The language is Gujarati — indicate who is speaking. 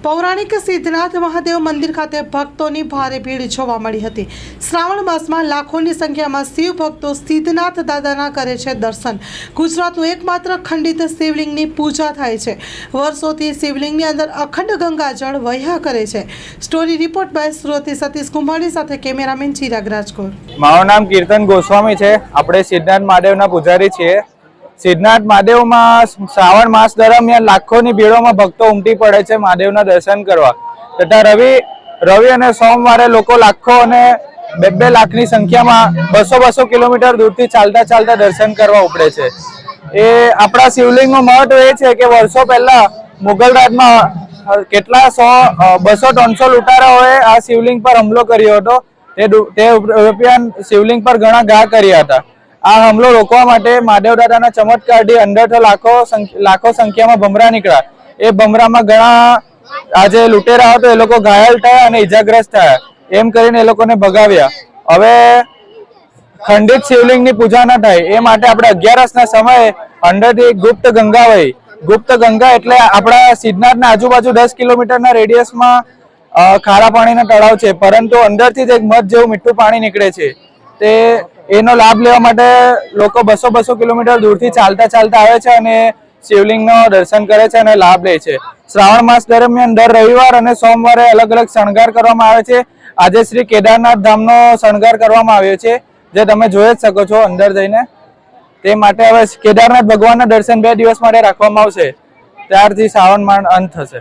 Speaker 1: પૌરાણિક સિદ્ધનાથ મહાદેવ મંદિર ખાતે ભક્તોની ભારે ભીડ જોવા મળી હતી। શ્રાવણ માસમાં લાખોની સંખ્યામાં શિવ ભક્તો સિદ્ધનાથ દાદાના કરે છે દર્શન। ગુજરાતનું એકમાત્ર ખંડિત શિવલિંગની પૂજા થાય છે। વર્ષોથી શિવલિંગની અંદર અખંડ ગંગાજળ વહ્યા કરે છે। સ્ટોરી રિપોર્ટ બાય સુરતી સતીશ કુંભાણી સાથે કેમેરામેન ચિરાગ રાજકોટ।
Speaker 2: મારું નામ કીર્તન ગોસ્વામી છે। આપણે સિદ્ધનાથ મહાદેવના પૂજારી છીએ। સિદ્ધનાથ મહાદેવમાં શ્રાવણ માસ દરમિયાન લાખોની ભીડોમાં ભક્તો ઉમટી પડે છે મહાદેવના દર્શન કરવા। તથા રવિ અને સોમવારે લોકો લાખો અને 2 લાખની સંખ્યામાં 200 કિલોમીટર દૂરથી ચાલતા દર્શન કરવા ઉપડે છે। એ આપણા શિવલિંગનું મહત્વ એ છે કે વર્ષો પહેલા મુગલ રાજમાં કેટલા 200-300 લૂંટારાઓએ આ શિવલિંગ પર હુમલો કર્યો હતો। તે ઉપરાંત શિવલિંગ પર ઘણા ઘા કર્યા હતા। આ હુમલો રોકવા માટે મહાદેવ દાદાના ચમત્કારથી અંદરથી લાખો સંખ્યામાં ભમરા નીકળ્યા। એ ભમરામાં ઘણા આજે લૂંટેરા હતો એ લોકો ઘાયલ થયા અને ઇજાગ્રસ્ત થયા। એમ કરીને એ લોકોને ભગાવ્યા। હવે ખંડિત શિવલિંગની પૂજા ન થાય એ માટે આપણે 11ના સમયે અંદરથી ગુપ્ત ગંગા વહી। ગુપ્ત ગંગા એટલે આપણા સિદ્ધનાથના આજુબાજુ 10 કિલોમીટરના રેડિયસમાં ખારા પાણીના તળાવ છે, પરંતુ અંદરથી જ એક મધ જેવું મીઠું પાણી નીકળે છે। તે એનો લાભ લેવા માટે લોકો 200 કિલોમીટર દૂરથી ચાલતા આવે છે અને શિવલિંગનો દર્શન કરે છે અને લાભ લે છે। શ્રાવણ માસ દરમિયાન દર રવિવાર અને સોમવારે અલગ અલગ શણગાર કરવામાં આવે છે। આજે શ્રી કેદારનાથ ધામનો શણગાર કરવામાં આવ્યો છે, જે તમે જોઈ જ શકો છો અંદર જઈને। તે માટે હવે કેદારનાથ ભગવાનના દર્શન 2 દિવસ માટે રાખવામાં આવશે, ત્યારથી શ્રાવણ માસ અંત થશે।